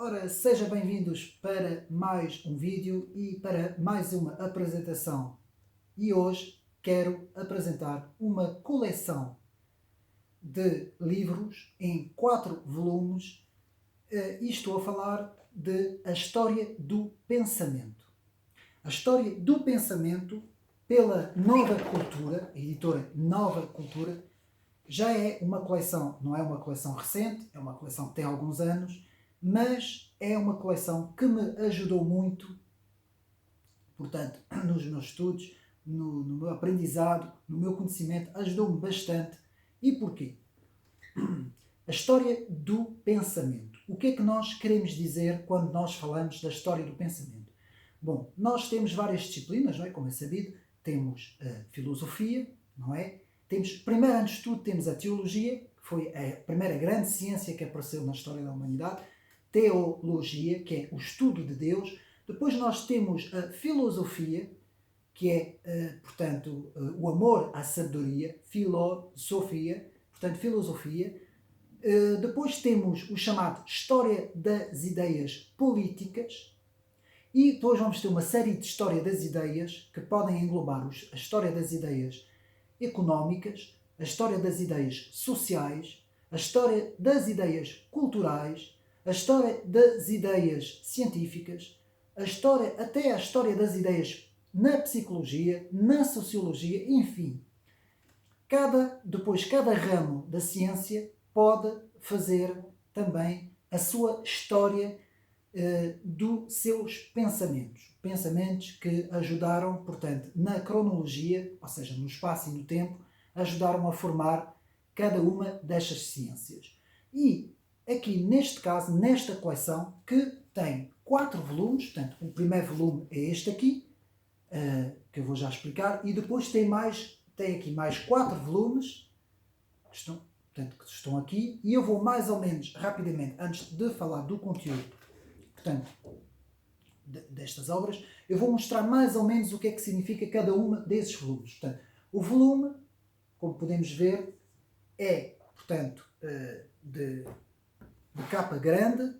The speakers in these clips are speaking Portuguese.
Ora, sejam bem-vindos para mais um vídeo e para mais uma apresentação. E hoje quero apresentar uma coleção de livros em 4 volumes e estou a falar de A História do Pensamento. A História do Pensamento, pela Nova Cultura, a editora Nova Cultura, já é uma coleção, não é uma coleção recente, é uma coleção que tem alguns anos, mas é uma coleção que me ajudou muito, portanto, nos meus estudos, no meu aprendizado, no meu conhecimento, ajudou-me bastante. E porquê? A história do pensamento. O que é que nós queremos dizer quando nós falamos da história do pensamento? Bom, nós temos várias disciplinas, não é? Como é sabido, temos a filosofia, não é? Temos, primeiro, antes de tudo, temos a teologia, que foi a primeira grande ciência que apareceu na história da humanidade. Teologia, que é o estudo de Deus. Depois nós temos a filosofia, que é, portanto, o amor à sabedoria. Filosofia, portanto, filosofia. Depois temos o chamado História das Ideias Políticas. E depois vamos ter uma série de História das Ideias, que podem englobar a História das Ideias Económicas, a História das Ideias Sociais, a História das Ideias Culturais, a História das Ideias Científicas, até a História das Ideias na Psicologia, na Sociologia, enfim. Depois, cada ramo da ciência pode fazer também a sua história dos seus pensamentos. Pensamentos que ajudaram, portanto, na cronologia, ou seja, no espaço e no tempo, ajudaram a formar cada uma destas ciências. E aqui, neste caso, nesta coleção, que tem 4 volumes, portanto, o primeiro volume é este aqui, que eu vou já explicar, e depois tem aqui mais 4 volumes, que estão aqui, e eu vou mais ou menos, rapidamente, antes de falar do conteúdo, portanto, destas obras, eu vou mostrar mais ou menos o que é que significa cada uma desses volumes. Portanto, o volume, como podemos ver, é, portanto, de capa grande.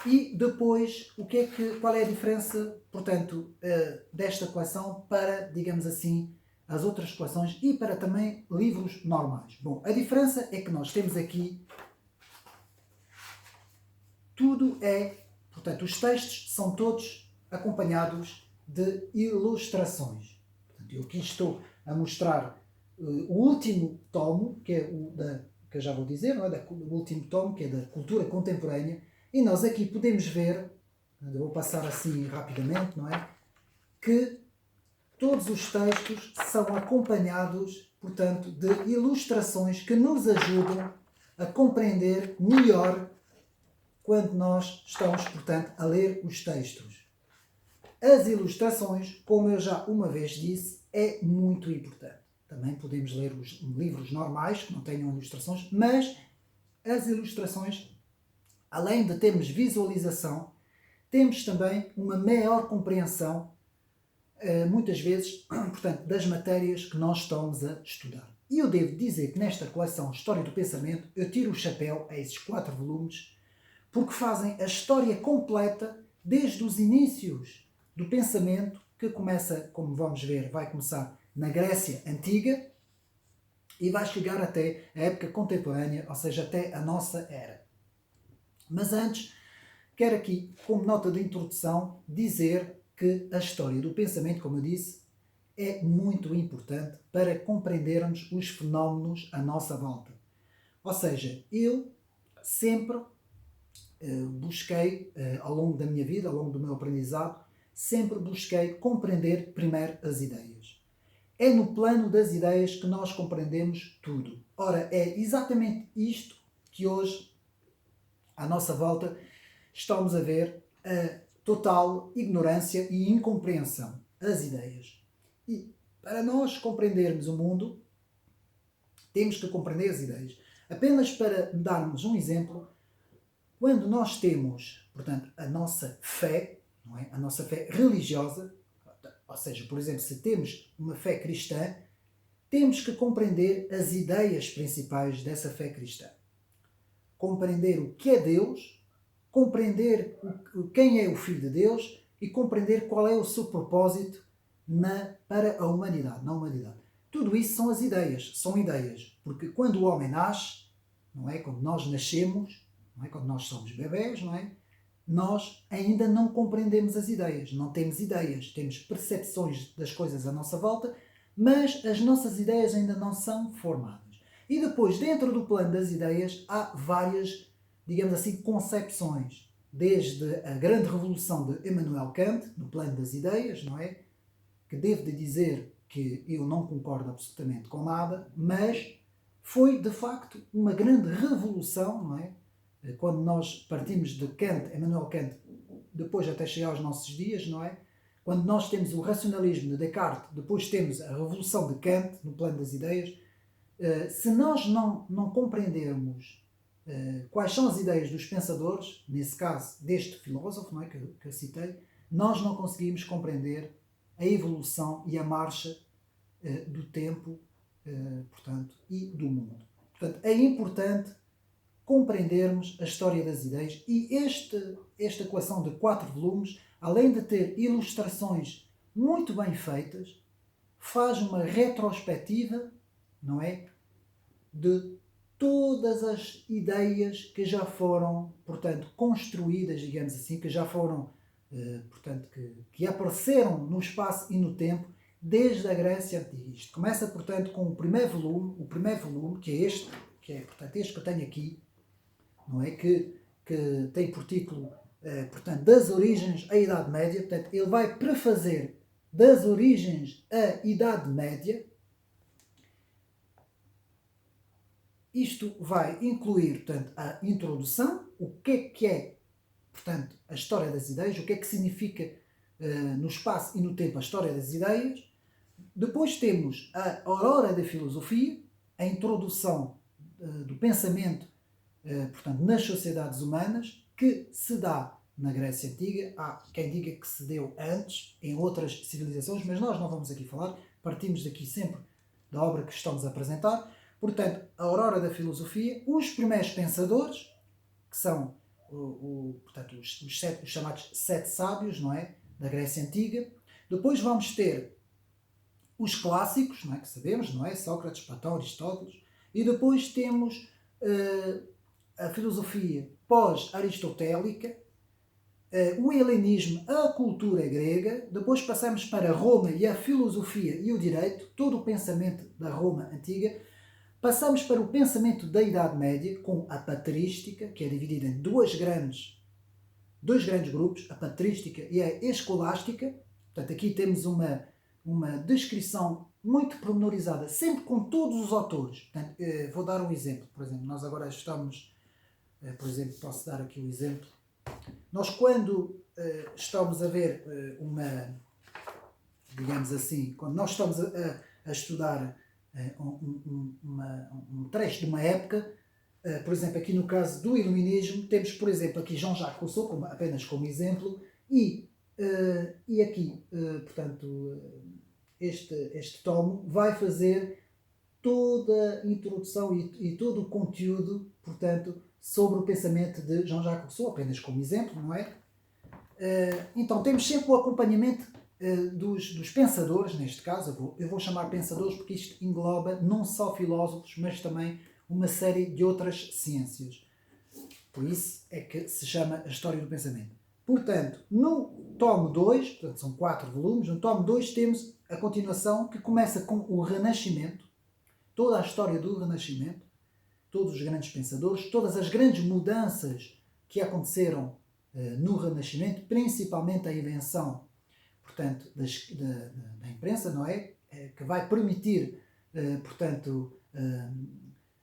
E depois, qual é a diferença, portanto, desta coleção para, digamos assim, as outras coleções e para também livros normais? Bom, a diferença é que nós temos aqui portanto, os textos são todos acompanhados de ilustrações. Portanto, eu aqui estou a mostrar o último tomo, que é que eu já vou dizer, não é? O último tomo, que é da cultura contemporânea, e nós aqui podemos ver, eu vou passar assim rapidamente, não é? Que todos os textos são acompanhados, portanto, de ilustrações que nos ajudam a compreender melhor quando nós estamos, portanto, a ler os textos. As ilustrações, como eu já uma vez disse, é muito importante. Também podemos ler os livros normais, que não tenham ilustrações, mas as ilustrações, além de termos visualização, temos também uma maior compreensão, muitas vezes, portanto, das matérias que nós estamos a estudar. E eu devo dizer que nesta coleção História do Pensamento, eu tiro o chapéu a esses 4 volumes, porque fazem a história completa desde os inícios do pensamento, que começa, como vamos ver, vai começar na Grécia Antiga e vai chegar até a época contemporânea, ou seja, até a nossa era. Mas antes, quero aqui, como nota de introdução, dizer que a história do pensamento, como eu disse, é muito importante para compreendermos os fenómenos à nossa volta. Ou seja, eu sempre busquei, ao longo da minha vida, ao longo do meu aprendizado, sempre busquei compreender primeiro as ideias. É no plano das ideias que nós compreendemos tudo. Ora, é exatamente isto que hoje, à nossa volta, estamos a ver a total ignorância e incompreensão. As ideias. E para nós compreendermos o mundo, temos que compreender as ideias. Apenas para darmos um exemplo, quando nós temos, portanto, a nossa fé, não é? A nossa fé religiosa, ou seja, por exemplo, se temos uma fé cristã, temos que compreender as ideias principais dessa fé cristã. Compreender o que é Deus, compreender quem é o Filho de Deus e compreender qual é o seu propósito para a humanidade, na humanidade. Tudo isso são ideias, porque quando o homem nasce, não é? Quando nós nascemos, não é? Quando nós somos bebés, não é? Nós ainda não compreendemos as ideias, não temos ideias, temos percepções das coisas à nossa volta, mas as nossas ideias ainda não são formadas. E depois, dentro do plano das ideias, há várias, digamos assim, concepções. Desde a grande revolução de Immanuel Kant, no plano das ideias, não é? Que devo de dizer que eu não concordo absolutamente com nada, mas foi, de facto, uma grande revolução, não é? Quando nós partimos de Kant, Immanuel Kant, depois até chegar aos nossos dias, não é? Quando nós temos o racionalismo de Descartes, depois temos a revolução de Kant, no plano das ideias, se nós não compreendermos quais são as ideias dos pensadores, nesse caso deste filósofo, não é, que eu citei, nós não conseguimos compreender a evolução e a marcha do tempo, portanto, e do mundo. Portanto, é importante compreendermos a história das ideias e esta coleção de 4 volumes, além de ter ilustrações muito bem feitas, faz uma retrospectiva, não é, de todas as ideias que já foram, portanto, construídas, digamos assim, que já foram, portanto, que apareceram no espaço e no tempo desde a Grécia Antiga. Isto começa, portanto, com o primeiro volume, que é este, portanto, este que eu tenho aqui, não é? Que tem por título, portanto, das origens à Idade Média. Portanto, ele vai prefazer das origens à Idade Média. Isto vai incluir, portanto, a introdução, o que é, portanto, a história das ideias, o que é que significa no espaço e no tempo a história das ideias. Depois temos a aurora da filosofia, a introdução do pensamento, portanto, nas sociedades humanas, que se dá na Grécia Antiga. Há quem diga que se deu antes, em outras civilizações, mas nós não vamos aqui falar, partimos daqui sempre da obra que estamos a apresentar. Portanto, a aurora da filosofia, os primeiros pensadores, que são portanto, os chamados 7 sábios, não é? Da Grécia Antiga. Depois vamos ter os clássicos, não é? Que sabemos, não é? Sócrates, Platão, Aristóteles. E depois temos a filosofia pós-aristotélica, o helenismo, a cultura grega. Depois passamos para Roma e a filosofia e o direito, todo o pensamento da Roma antiga. Passamos para o pensamento da Idade Média, com a patrística, que é dividida em dois grandes grupos, a patrística e a escolástica. Portanto, aqui temos uma descrição muito pormenorizada, sempre com todos os autores. Portanto, vou dar um exemplo. Por exemplo, nós agora estamos, por exemplo, posso dar aqui um exemplo. Nós, quando estamos a ver digamos assim, quando nós estamos a estudar um trecho de uma época, por exemplo, aqui no caso do Iluminismo, temos, por exemplo, aqui Jean-Jacques Rousseau, apenas como exemplo, e aqui, portanto, este tomo vai fazer toda a introdução e todo o conteúdo, portanto, sobre o pensamento de Jean-Jacques Rousseau, apenas como exemplo, não é? Então, temos sempre o acompanhamento dos pensadores, neste caso, eu vou chamar pensadores porque isto engloba não só filósofos, mas também uma série de outras ciências. Por isso é que se chama a História do Pensamento. Portanto, no tomo 2, portanto são 4 volumes, no tomo 2 temos a continuação que começa com o Renascimento, toda a história do Renascimento, todos os grandes pensadores, todas as grandes mudanças que aconteceram no Renascimento, principalmente a invenção, portanto, da imprensa, não é? Que vai permitir, portanto,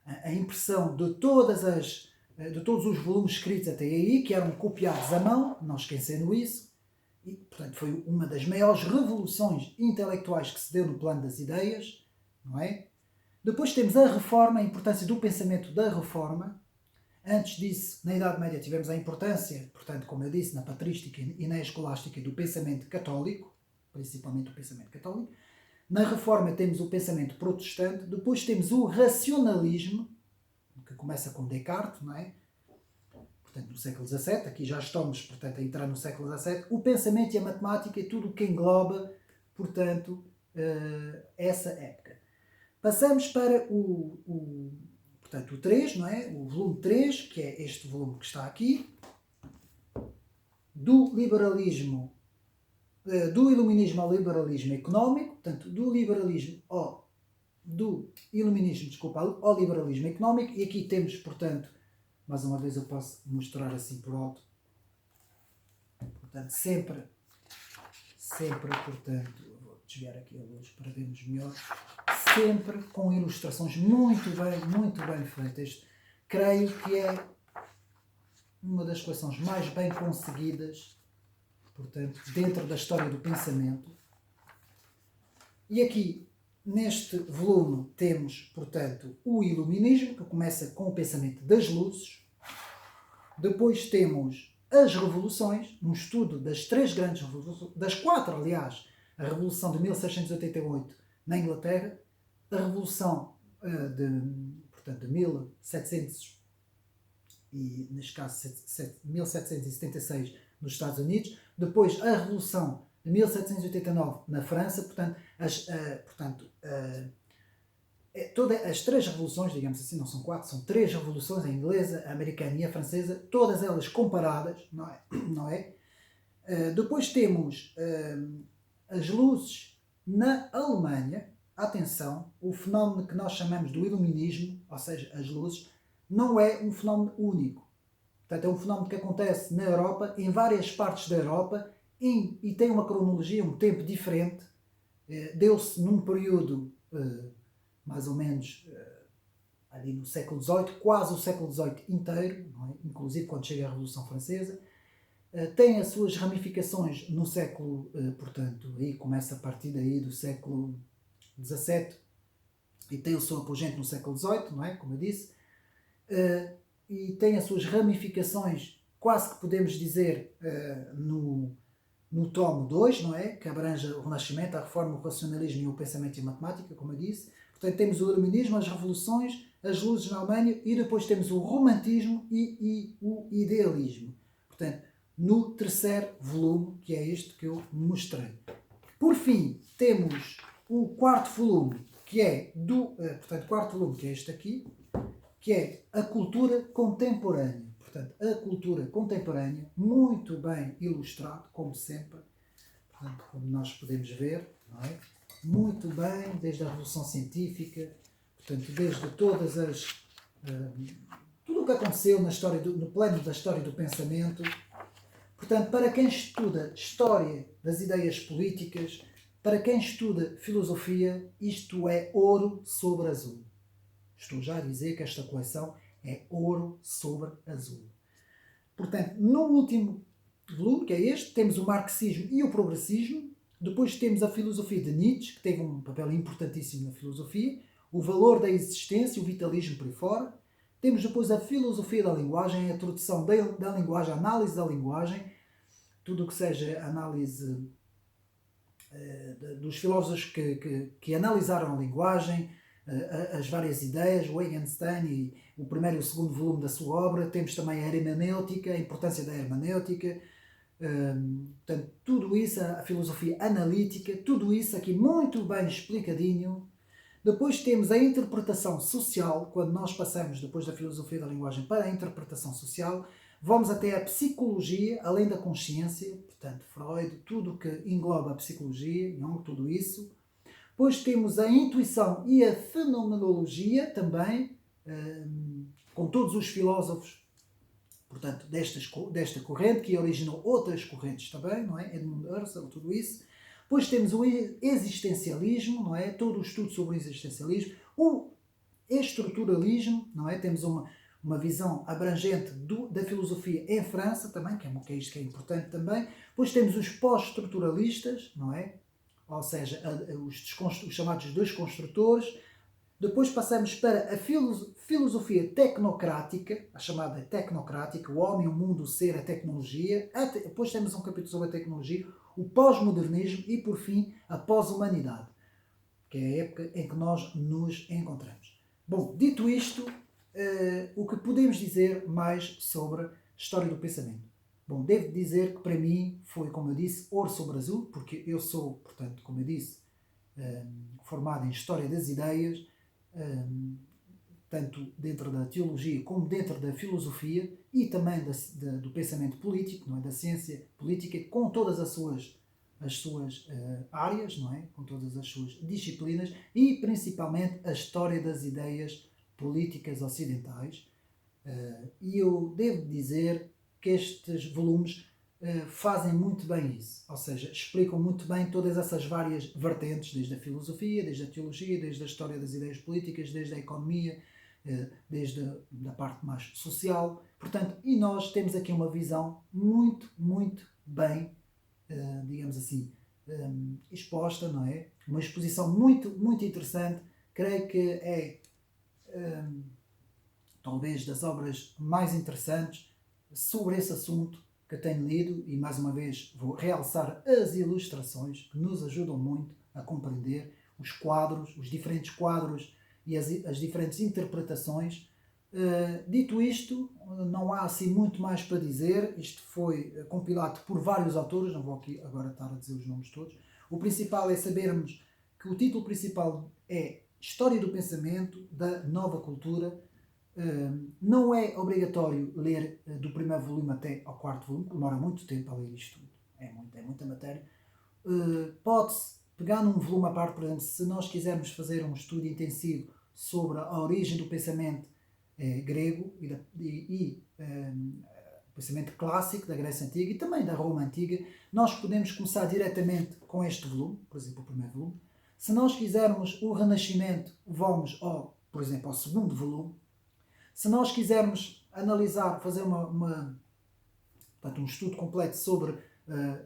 a impressão de todos os volumes escritos até aí, que eram copiados à mão, não esquecendo isso, e, portanto, foi uma das maiores revoluções intelectuais que se deu no plano das ideias, não é? Depois temos a Reforma, a importância do pensamento da Reforma. Antes disso, na Idade Média, tivemos a importância, portanto, como eu disse, na patrística e na escolástica do pensamento católico, principalmente o pensamento católico. Na Reforma temos o pensamento protestante. Depois temos o racionalismo, que começa com Descartes, não é? portanto, no século XVII, aqui já estamos, portanto, a entrar no século XVII, o pensamento e a matemática é tudo o que engloba, portanto, essa época. Passamos para portanto, o 3, não é? O volume 3, que é este volume que está aqui, do liberalismo, do iluminismo ao liberalismo económico, portanto, do iluminismo, desculpa, ao liberalismo económico, e aqui temos, portanto, mais uma vez eu posso mostrar assim por alto, portanto, sempre, portanto, vou desviar aqui a luz para vermos melhor, sempre com ilustrações muito bem feitas. Creio que é uma das coleções mais bem conseguidas, portanto, dentro da história do pensamento. E aqui, neste volume, temos, portanto, o iluminismo, que começa com o pensamento das luzes. Depois temos as revoluções, um estudo das 3 grandes revoluções, das 4, aliás, a Revolução de 1688 na Inglaterra, a Revolução de 1700 e, neste caso, 1776 nos Estados Unidos, depois a Revolução de 1789 na França, portanto, todas as 3 revoluções, digamos assim, não são 4, são 3 revoluções, a inglesa, a americana e a francesa, todas elas comparadas, não é? Depois temos as luzes na Alemanha. Atenção, o fenómeno que nós chamamos do iluminismo, ou seja, as luzes, não é um fenómeno único. Portanto, é um fenómeno que acontece na Europa, em várias partes da Europa, e tem uma cronologia, um tempo diferente. Deu-se num período mais ou menos ali no século XVIII, quase o século XVIII inteiro, não é? Inclusive quando chega a Revolução Francesa. Tem as suas ramificações no século, portanto, aí começa a partir daí do século XVII e tem o seu apogeu no século XVIII, não é? Como eu disse, e tem as suas ramificações, quase que podemos dizer, no tomo 2, não é? Que abrange o Renascimento, a Reforma, o Racionalismo e o Pensamento e a Matemática, como eu disse. Portanto, temos o Iluminismo, as Revoluções, as Luzes na Alemanha e depois temos o Romantismo e o Idealismo. Portanto, no terceiro volume, que é este que eu mostrei. Por fim, temos o quarto volume, que é este aqui, que é a cultura contemporânea. Portanto, a cultura contemporânea, muito bem ilustrado, como sempre, portanto, como nós podemos ver, não é? Muito bem, desde a Revolução Científica, portanto, desde todas as... tudo o que aconteceu no plano da história do pensamento. Portanto, para quem estuda história das ideias políticas, para quem estuda filosofia, isto é ouro sobre azul. Estou já a dizer que esta coleção é ouro sobre azul. Portanto, no último volume, que é este, temos o marxismo e o progressismo. Depois temos a filosofia de Nietzsche, que teve um papel importantíssimo na filosofia. O valor da existência, o vitalismo por aí fora. Temos depois a filosofia da linguagem, a introdução da linguagem, a análise da linguagem, tudo o que seja análise dos filósofos que analisaram a linguagem, as várias ideias, o Wittgenstein e o primeiro e o segundo volume da sua obra. Temos também a hermenêutica, a importância da hermenêutica, portanto, tudo isso, a filosofia analítica, tudo isso aqui muito bem explicadinho. Depois temos a interpretação social, quando nós passamos depois da filosofia da linguagem para a interpretação social, vamos até a psicologia, além da consciência, portanto, Freud, tudo o que engloba a psicologia, Jung, tudo isso. Depois temos a intuição e a fenomenologia também, com todos os filósofos, portanto, desta corrente, que originou outras correntes também, não é? Edmund Husserl, tudo isso. Depois temos o existencialismo, não é? Todo o estudo sobre o existencialismo. O estruturalismo, não é? Temos uma visão abrangente da filosofia em França também, que é isto que é importante também. Depois temos os pós-estruturalistas, não é? Ou seja, os chamados desconstrutores. Depois passamos para a filosofia tecnocrática, a chamada tecnocrática, o homem, o mundo, o ser, a tecnologia. Depois temos um capítulo sobre a tecnologia, o pós-modernismo e, por fim, a pós-humanidade, que é a época em que nós nos encontramos. Bom, dito isto, o que podemos dizer mais sobre História do pensamento. Bom, devo dizer que para mim foi, como eu disse, ouro sobre azul, porque eu sou, portanto, como eu disse, formado em História das Ideias, tanto dentro da teologia como dentro da filosofia e também do pensamento político, não é? Da ciência política, com todas as suas áreas, não é? Com todas as suas disciplinas e principalmente a história das ideias políticas ocidentais. E eu devo dizer que estes volumes fazem muito bem isso, ou seja, explicam muito bem todas essas várias vertentes, desde a filosofia, desde a teologia, desde a história das ideias políticas, desde a economia, desde a parte mais social. Portanto, e nós temos aqui uma visão muito, muito bem, digamos assim, exposta, não é? Uma exposição muito, muito interessante. Creio que é talvez das obras mais interessantes sobre esse assunto que eu tenho lido, e mais uma vez vou realçar as ilustrações que nos ajudam muito a compreender os quadros, os diferentes quadros e as diferentes interpretações. Dito isto, não há assim muito mais para dizer. Isto foi compilado por vários autores, não vou aqui agora estar a dizer os nomes todos. O principal é sabermos que o título principal é História do Pensamento da Nova Cultura. Não é obrigatório ler do primeiro volume até ao quarto volume, demora muito tempo a ler isto tudo, é muita matéria. Pode-se pegar num volume à parte, por exemplo, se nós quisermos fazer um estudo intensivo sobre a origem do pensamento grego e o pensamento clássico da Grécia Antiga e também da Roma Antiga, nós podemos começar diretamente com este volume, por exemplo, o primeiro volume. Se nós quisermos o Renascimento, vamos, por exemplo, ao segundo volume. Se nós quisermos analisar, fazer portanto, um estudo completo sobre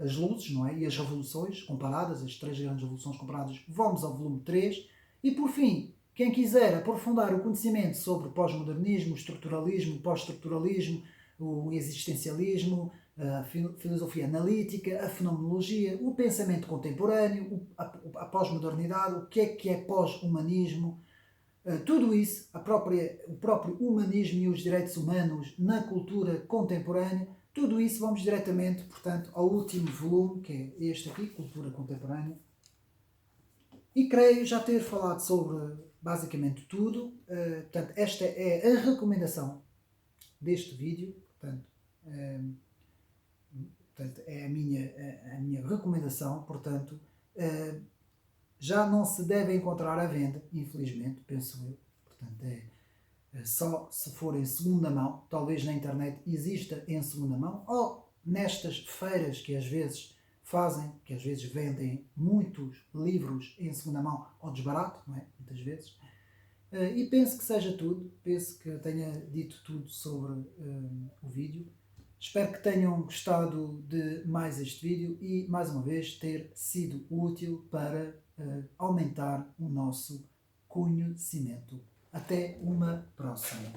as luzes, não é? E as revoluções comparadas, as três grandes revoluções comparadas, vamos ao volume 3. E por fim, quem quiser aprofundar o conhecimento sobre o pós-modernismo, o estruturalismo, o pós-estruturalismo, o existencialismo, a filosofia analítica, a fenomenologia, o pensamento contemporâneo, a pós-modernidade, o que é pós-humanismo, tudo isso, o próprio humanismo e os direitos humanos na cultura contemporânea, tudo isso vamos diretamente, portanto, ao último volume, que é este aqui, Cultura Contemporânea. E creio já ter falado sobre basicamente tudo. Portanto, esta é a recomendação deste vídeo. Portanto, é a minha recomendação. Portanto, já não se deve encontrar à venda, infelizmente, penso eu. Portanto, só se for em segunda mão. Talvez na internet exista em segunda mão, ou nestas feiras que às vezes fazem, que às vezes vendem muitos livros em segunda mão ao desbarato, não é? Muitas vezes. E penso que seja tudo. Penso que tenha dito tudo sobre o vídeo. Espero que tenham gostado de mais este vídeo e, mais uma vez, ter sido útil para aumentar o nosso conhecimento. Até uma próxima.